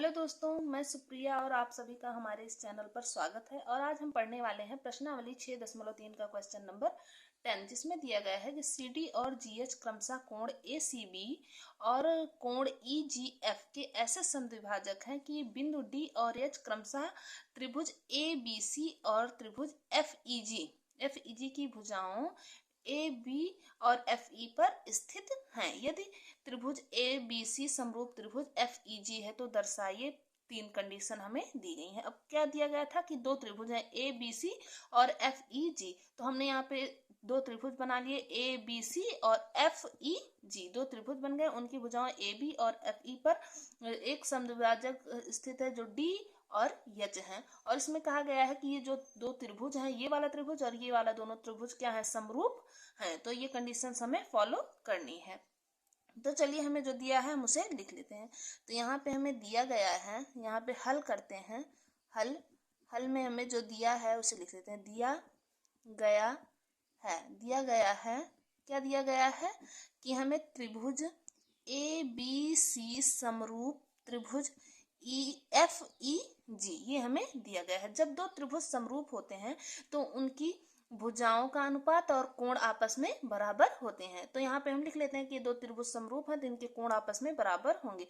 Hello दोस्तों, मैं सुप्रिया और आप सभी का हमारे इस चैनल पर स्वागत है। और आज हम पढ़ने वाले हैं प्रश्नावली 6.3 का क्वेश्चन नंबर 10, जिसमें दिया गया है कि CD और GH क्रमशः कोण ACB और कोण EGF के ऐसे समद्विभाजक हैं कि बिंदु D और H क्रमशः त्रिभुज ABC और त्रिभुज FEG की भुजाओं AB और FE पर स्थित हैं। यदि त्रिभुज ABC समरूप त्रिभुज FEG है तो दर्शाइए। 3 कंडीशन हमें दी गई है। अब क्या दिया गया था कि 2 त्रिभुज हैं ABC और FEG, तो हमने यहाँ पे 2 त्रिभुज बना लिए ABC और FEG। 2 त्रिभुज बन गए, उनकी भुजाएं AB और FE पर एक समद्विभाजक स्थित है जो D और H है। और इसमें कहा गया है कि ये जो 2 त्रिभुज हैं, ये वाला त्रिभुज और ये वाला दोनों त्रिभुज क्या है, समरूप हैं। तो ये कंडीशंस हमें फॉलो करनी है। तो चलिए, हमें जो दिया है हम उसे लिख लेते हैं। तो यहाँ पे हमें दिया गया है, यहाँ पे हल करते हैं। हल में हमें जो दिया है उसे लिख लेते हैं। दिया गया है क्या दिया गया है कि हमें त्रिभुज ABC समरूप त्रिभुज FEG ये हमें दिया गया है। जब 2 त्रिभुज समरूप होते हैं तो उनकी भुजाओं का अनुपात और कोण आपस में बराबर होते हैं। तो यहाँ पे हम लिख लेते हैं कि 2 त्रिभुज समरूप हैं तो इनके कोण आपस में बराबर होंगे।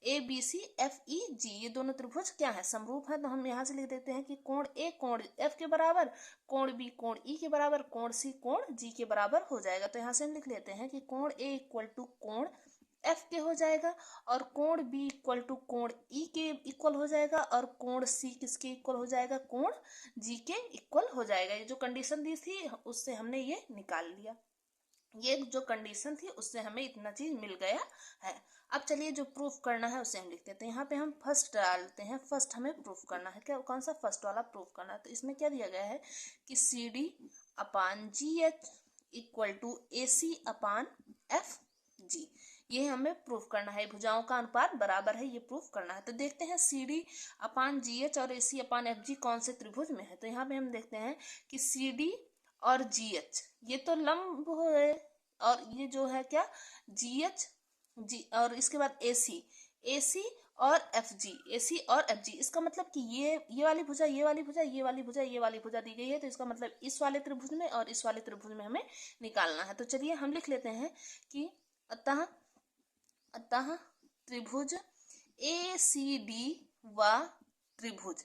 ABC FEG ये दोनों त्रिभुज क्या है, समरूप है। तो हम यहाँ से लिख देते हैं कि कोण A कोण F के बराबर, कोण B कोण E के बराबर, कोण C कोण G के बराबर हो जाएगा। तो यहाँ से हम लिख लेते हैं कि कोण A इक्वल टू कोण F के हो जाएगा और कोण B इक्वल टू कोण E के इक्वल हो जाएगा और कोण C किसके इक्वल हो जाएगा, कोण G के इक्वल हो जाएगा। ये जो कंडीशन दी थी उससे हमने ये निकाल लिया। ये जो कंडीशन थी उससे हमें इतना चीज मिल गया है। अब चलिए, जो प्रूफ करना है उसे हम लिखते हैं। तो यहाँ पे हम फर्स्ट डालते हैं। फर्स्ट हमें प्रूफ करना है। क्या, कौन सा फर्स्ट वाला प्रूफ करना है। तो इसमें क्या दिया गया है कि CD upon GH equal to AC upon FG, ये हमें प्रूफ करना है। भुजाओं का अनुपात बराबर है, ये प्रूफ करना है। तो देखते हैं CD अपान GH और AC अपान FG कौन से त्रिभुज में है। तो यहाँ पे हम देखते हैं कि CD और GH ये तो लंब है, और ये जो है क्या, GH और इसके बाद AC और FG, इसका मतलब कि ये वाली भुजा, ये वाली भुजा, ये वाली भुजा, ये वाली भुजा दी गई है। तो इसका मतलब इस वाले त्रिभुज में और इस वाले त्रिभुज में हमें निकालना है। तो चलिए हम लिख लेते हैं कि अतः त्रिभुज ACD व त्रिभुज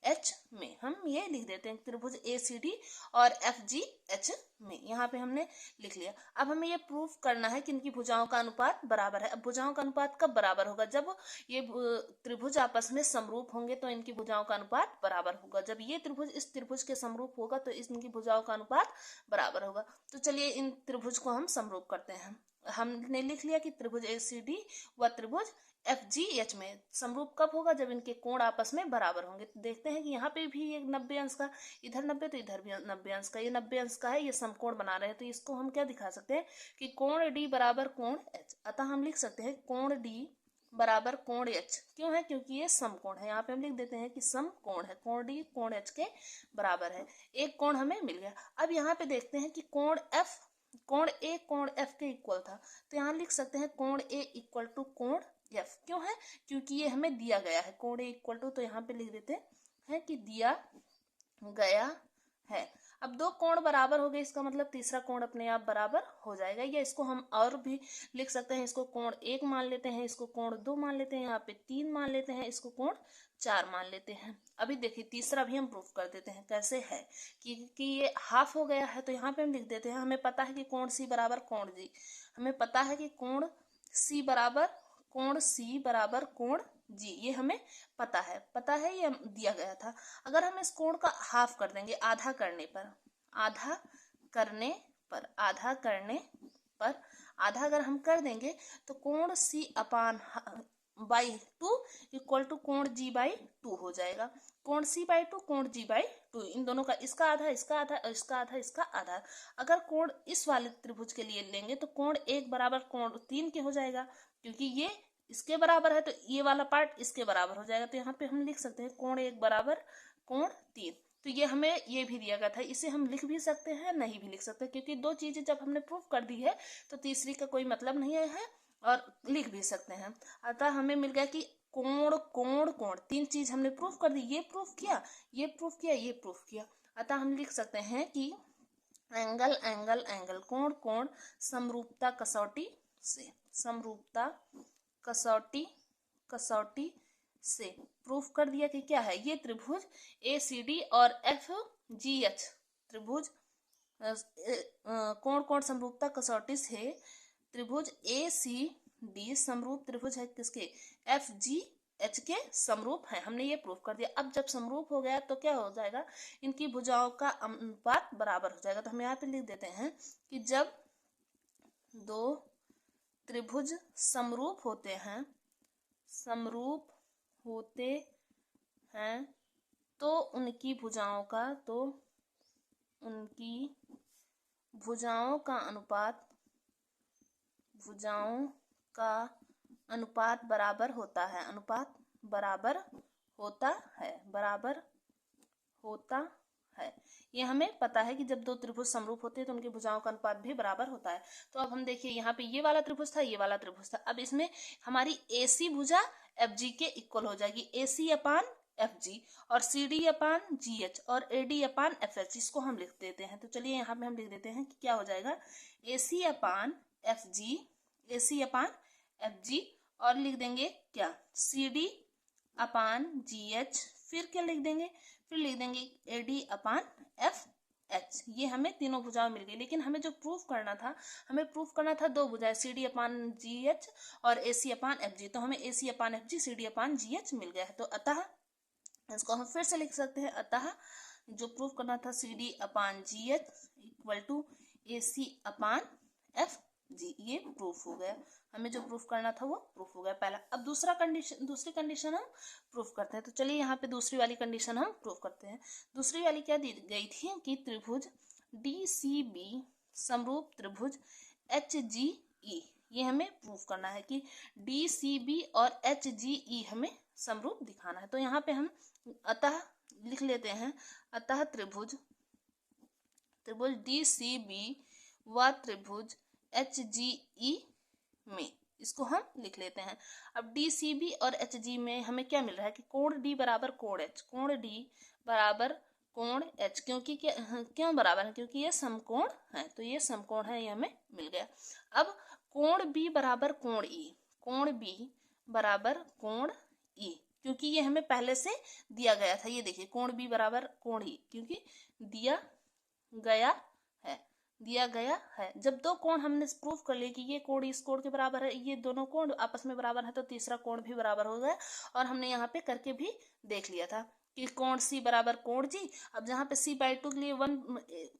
FGH में हम ये लिख देते हैं। त्रिभुज ACD और FGH में यहाँ पे हमने लिख लिया। अब हमें ये प्रूफ करना है कि इनकी भुजाओं का अनुपात बराबर है। अब भुजाओं का अनुपात कब बराबर होगा, जब ये त्रिभुज आपस में समरूप होंगे तो इनकी भुजाओं का अनुपात बराबर होगा। जब ये त्रिभुज इस त्रिभुज के समरूप होगा तो इनकी भुजाओं का अनुपात बराबर होगा। तो चलिए, इन त्रिभुज को हम समरूप करते हैं। हमने लिख लिया कि त्रिभुज ACD व त्रिभुज FGH में समरूप कब होगा, जब इनके कोण आपस में बराबर होंगे। तो देखते हैं कि यहाँ पे भी ये 90 अंश का, इधर 90 तो इधर भी 90 अंश का, ये 90 अंश का है, ये समकोण बना रहे हैं। तो इसको हम क्या दिखा सकते हैं कि कोण D बराबर कोण H। अतः हम लिख सकते हैं कोण D बराबर कोण H। क्यों है, क्योंकि ये समकोण है। यहाँ पे हम लिख देते हैं कि समकोण है, कोण D कोण H के बराबर है। एक कोण हमें मिल गया। अब यहाँ पे देखते हैं कि कोण A कोण F के इक्वल था। तो यहाँ लिख सकते हैं कोण A इक्वल टू कोण F। क्यों है, क्योंकि ये हमें दिया गया है। कोण A इक्वल टू, तो यहाँ पे लिख देते हैं कि दिया गया है। अब 2 कोण बराबर हो गए, इसका मतलब तीसरा कोण अपने आप बराबर हो जाएगा। या इसको हम और भी लिख सकते हैं। इसको कोण 1 मान लेते हैं, इसको कोण 2 मान लेते हैं, यहाँ पे 3 मान लेते हैं, इसको कोण 4 मान लेते हैं। अभी देखिए, तीसरा भी हम प्रूफ कर देते हैं। कैसे है कि ये हाफ हो गया है। तो यहाँ पे हम लिख देते हैं, हमें पता है कि कोण C बराबर कोण G, हमें पता है कि कोण C बराबर कोण G, ये हमें पता है, ये दिया गया था। अगर हम इस कोण का हाफ कर देंगे, आधा अगर हम कर देंगे तो कोण C upon by 2 equal to कोण G बाई 2 हो जाएगा। कोण C बाई 2 कोण G बाई 2, इन दोनों का इसका आधा, इसका आधा, इसका आधा, इसका आधा। अगर कोण इस वाले त्रिभुज के लिए लेंगे तो कोण 1 बराबर कोण 3 के हो जाएगा, क्योंकि ये इसके बराबर है तो ये वाला पार्ट इसके बराबर हो जाएगा। तो यहाँ पे हम लिख सकते हैं कोण 1 बराबर कोण 3। तो ये हमें ये भी दिया गया था, इसे हम लिख भी सकते हैं नहीं भी लिख सकते, क्योंकि दो चीजें जब हमने प्रूफ कर दी है तो तीसरी का कोई मतलब नहीं है, और लिख भी सकते हैं। अतः हमें मिल गया कि कोण कोण कोण, तीन चीज हमने प्रूफ कर दी, ये प्रूफ किया, ये प्रूफ किया, ये प्रूफ किया। अतः हम लिख सकते हैं कि एंगल एंगल एंगल, कोण कोण, समरूपता कसौटी से, समरूपता कसौटी कसौटी से प्रूफ कर दिया कि क्या है, ये त्रिभुज ACD और FGH त्रिभुज कोण कोण समरूपता कसौटी से त्रिभुज ACD समरूप त्रिभुज है किसके, FGH के समरूप है। हमने ये प्रूफ कर दिया। अब जब समरूप हो गया तो क्या हो जाएगा, इनकी भुजाओं का अनुपात बराबर हो जाएगा। तो हम यहाँ पे लिख देते हैं कि जब दो त्रिभुज समरूप होते हैं, समरूप होते हैं तो उनकी भुजाओं का अनुपात, भुजाओं का अनुपात बराबर होता है, अनुपात बराबर होता है, बराबर होता है। ये हमें पता है कि जब दो त्रिभुज समरूप होते हैं तो उनकी भुजाओं का अनुपात भी बराबर होता है। तो अब हम देखिए यहाँ पे ये वाला त्रिभुज था, ये वाला त्रिभुज था। अब इसमें हमारी AC भुजा FG के इक्वल हो जाएगी, AC अपान FG, और CD अपान GH और AD अपान FH, इसको हम लिख देते हैं। तो चलिए यहाँ पे हम लिख देते हैं कि क्या हो जाएगा, AC upon FG, AC upon FG, और लिख देंगे क्या, CD अपान GH, फिर क्या लिख देंगे, फिर लिख देंगे AD अपान FH। ये हमें तीनों भुजाएं मिल गई। लेकिन हमें जो प्रूफ करना था, हमें प्रूफ करना था दो भुजाएं, CD अपान GH और AC अपान FG। तो हमें AC upon FG CD upon GH मिल गया है। तो अतः इसको हम फिर से लिख सकते हैं, अतः जो प्रूफ करना था CD upon GH equal to AC upon FG, ये प्रूफ हो गया। हमें जो प्रूफ करना था वो प्रूफ हो गया पहला। अब दूसरी कंडीशन हम प्रूफ करते हैं। तो चलिए यहाँ पे दूसरी वाली कंडीशन हम प्रूफ करते हैं। दूसरी वाली क्या दी गई थी कि त्रिभुज DCB समरूप त्रिभुज HGE, ये हमें प्रूफ करना है कि DCB और HGE हमें समरूप दिखाना है। तो यहाँ पे हम अतः लिख लेते हैं, अतः त्रिभुज DCB व त्रिभुज HGE में, इसको हम लिख लेते हैं। अब DCB और HG में हमें क्या मिल रहा है कि कोण D बराबर कोण H, कोण D बराबर कोण H, क्योंकि क्यों बराबर है, क्योंकि ये समकोण है। तो ये समकोण है, ये हमें मिल गया। अब कोण B बराबर कोण E, कोण B बराबर कोण E, क्योंकि ये हमें पहले से दिया गया था। ये देखिए कोण B बराबर कोण E, क्योंकि दिया गया है। जब दो कोण हमने प्रूफ कर लिए कि ये कोण इस कोण के बराबर है, ये दोनों कोण आपस में बराबर है, तो तीसरा कोण भी बराबर हो गया। और हमने यहाँ पे करके भी देख लिया था कि कोण C बराबर कोण G। अब जहाँ पे C/2 के लिए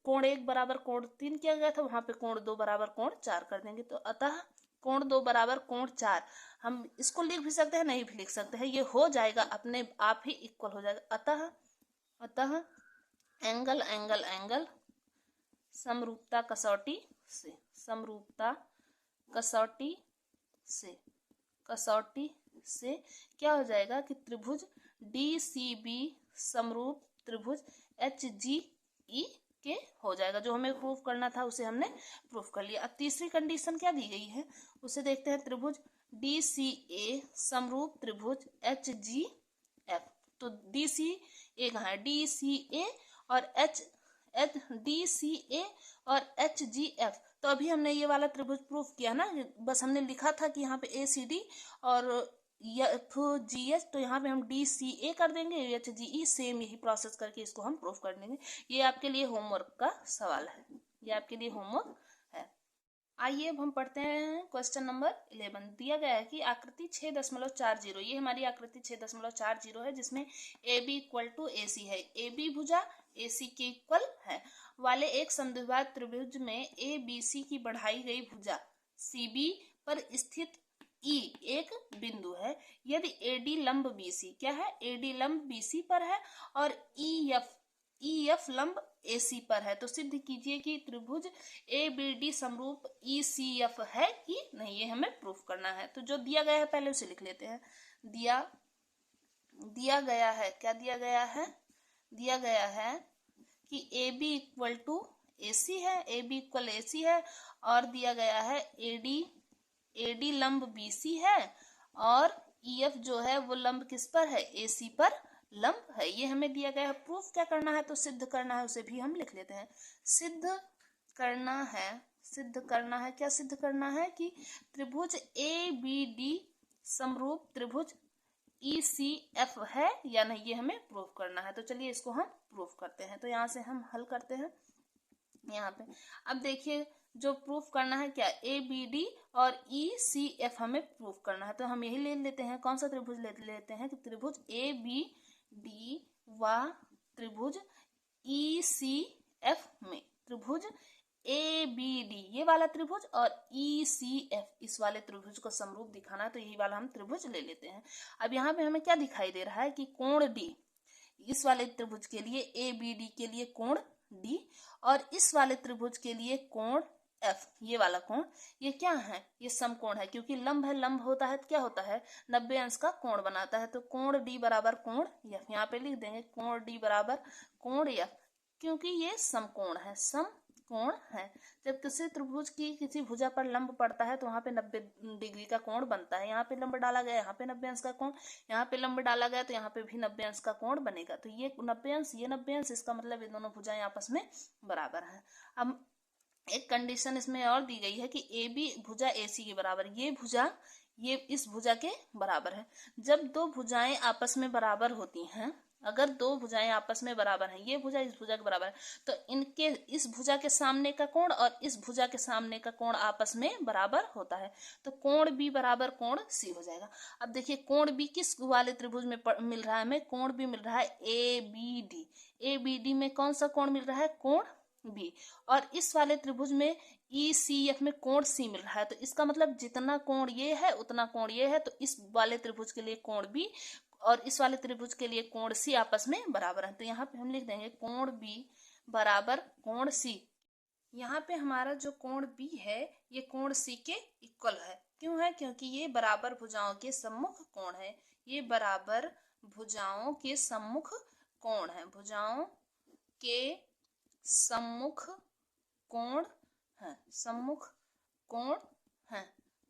कोण 1 बराबर कोण 3 किया गया था, वहां पे कोण 2 बराबर कोण 4 कर देंगे। तो अतः कोण 2 बराबर कोण 4, हम इसको लिख भी सकते हैं नहीं भी लिख सकते हैं, ये हो जाएगा अपने आप ही इक्वल हो जाएगा। अतः एंगल एंगल एंगल समरूपता कसौटी से, समरूपता कसौटी से क्या हो जाएगा कि त्रिभुज DCB समरूप त्रिभुज HGE के हो जाएगा। जो हमें प्रूफ करना था उसे हमने प्रूफ कर लिया। अब तीसरी कंडीशन क्या दी गई है उसे देखते हैं, त्रिभुज DCA समरूप त्रिभुज HGF। तो DCA कहाँ है, DCA और DCA और HGF। तो अभी हमने ये वाला त्रिभुज प्रूफ किया ना, बस हमने लिखा था कि यहाँ पे ACD और FGH, तो यहाँ पे हम DCA कर देंगे, HGE सेम यही प्रोसेस करके इसको हम प्रूफ कर देंगे। ये आपके लिए होमवर्क का सवाल है, ये आपके लिए होमवर्क है। आइए अब हम पढ़ते हैं क्वेश्चन नंबर 11। दिया गया है कि आकृति 6.40, ये हमारी आकृति 6.40 है, जिसमें AB इक्वल टू AC है। AB भुजा AC के इक्वल है वाले एक समद्विबाहु त्रिभुज में ABC की बढ़ाई गई भुजा CB पर स्थित E एक बिंदु है। यदि AD लंब BC, क्या है, AD लंब BC पर है और EF लंब AC पर है, तो सिद्ध कीजिए कि त्रिभुज ABD समरूप ECF है कि नहीं, ये हमें प्रूफ करना है। तो जो दिया गया है पहले उसे लिख लेते हैं। दिया गया है, क्या दिया गया है, दिया गया है कि ए बी इक्वल टू ए सी है, ए बी इक्वल ए सी है, और दिया गया है ए डी लंब बी सी है, और ई एफ जो है वो लंब किस पर है, ए सी पर लंब है। ये हमें दिया गया है। प्रूफ क्या करना है, तो सिद्ध करना है, उसे भी हम लिख लेते हैं। सिद्ध करना है, क्या सिद्ध करना है कि त्रिभुज ए बी डी समरूप त्रिभुज ई सी एफ है या नहीं, ये हमें प्रूफ करना है। तो चलिए इसको हम प्रूफ करते हैं। तो यहाँ से हम हल करते हैं यहाँ पे। अब देखिए जो प्रूफ करना है क्या, ए बी डी और ई सी एफ हमें प्रूफ करना है। तो हम यही ले लेते हैं, कौन सा त्रिभुज लेते हैं कि त्रिभुज ए बी डी व त्रिभुज ई सी एफ में त्रिभुज ए बी डी ये वाला त्रिभुज और ई सी एफ इस वाले त्रिभुज को समरूप दिखाना है, तो यही वाला हम त्रिभुज ले लेते हैं। अब यहाँ पे हमें क्या दिखाई दे रहा है कि कोण डी इस वाले त्रिभुज के लिए, ए बी डी के लिए कोण डी, और इस वाले त्रिभुज के लिए कोण एफ, ये वाला कोण, ये क्या है, ये समकोण है, क्योंकि लंब है, लंब होता है तो क्या होता है, 90 अंश का कोण बनाता है। तो कोण डी बराबर कोण एफ, यहाँ पे लिख देंगे कोण डी बराबर कोण एफ, क्योंकि ये समकोण है, समकोण है। जब किसी त्रिभुज की किसी भुजा पर लंब पड़ता है तो वहां पे 90 डिग्री का कोण बनता है। यहाँ पे लंब डाला गया, यहाँ पे 90 अंश का कोण, यहाँ पे लंब डाला गया तो यहाँ पे भी 90 अंश का कोण बनेगा। तो ये 90 अंश, ये 90 अंश, इसका मतलब ये दोनों भुजाएं आपस में बराबर हैं। अब एक कंडीशन इसमें और दी गई है कि ए बी भुजा ए सी के बराबर, ये भुजा ये इस भुजा के बराबर है। जब दो भुजाएं आपस में बराबर होती हैं, अगर दो भुजाएं आपस में बराबर हैं, ये भुजा इस भुजा के बराबर है, तो इनके इस भुजा के सामने का कोण और इस भुजा के सामने का कोण आपस में बराबर होता है। तो कोण बी बराबर कोण सी हो जाएगा। अब देखिए कोण बी किस वाले त्रिभुज में मिल रहा है हमें, कोण बी मिल रहा है A B D. A B D में कौन सा कोण मिल रहा है, कोण बी, और इस वाले त्रिभुज में ई सी एफ में कोण सी मिल रहा है। तो इसका मतलब जितना कोण ये है उतना कोण ये है, तो इस वाले त्रिभुज के लिए कोण बी और इस वाले त्रिभुज के लिए कोण सी आपस में बराबर है। तो यहाँ पे हम लिख देंगे कोण बी बराबर कोण सी। यहाँ पे हमारा जो कोण बी है ये कोण सी के इक्वल है। क्यों है, क्योंकि ये बराबर भुजाओं के सम्मुख कोण है, ये बराबर भुजाओं के सम्मुख कोण है, भुजाओं के सम्मुख कोण है, सम्मुख कोण है।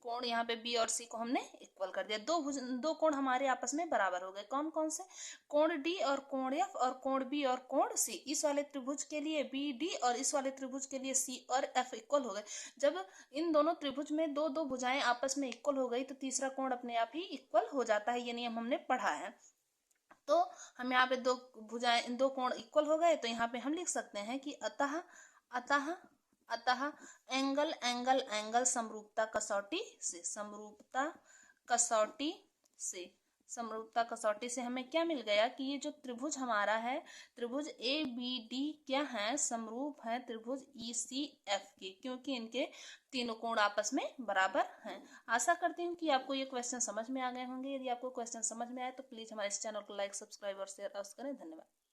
कोण यहाँ पे बी और सी को हमने इक्वल कर दिया। दो कोण हमारे आपस में बराबर हो गए। कौन कौन से, कोण डी और कोण एफ और कोण बी और कोण सी। इस वाले त्रिभुज के लिए बी डी और इस वाले त्रिभुज के लिए सी और एफ इक्वल हो गए। जब इन दोनों त्रिभुज में दो दो भुजाएं आपस में इक्वल हो गई तो तीसरा कोण अपने आप ही इक्वल हो जाता है। ये नियम हमने पढ़ा है। तो हम यहाँ पे दो भुजाएं, दो कोण इक्वल हो गए, तो यहाँ पे हम लिख सकते हैं कि अतः अतः अतः एंगल एंगल एंगल समरूपता कसौटी से, समरूपता कसौटी से, समरूपता कसौटी से हमें क्या मिल गया कि ये जो त्रिभुज हमारा है, त्रिभुज ए बी डी क्या है, समरूप है त्रिभुज ई सी एफ के, क्योंकि इनके तीनों कोण आपस में बराबर हैं। आशा करती हूँ कि आपको ये क्वेश्चन समझ में आ गए होंगे। यदि आपको क्वेश्चन समझ में आए तो प्लीज हमारे इस चैनल को लाइक, सब्सक्राइब और शेयर अवश्य करें। धन्यवाद।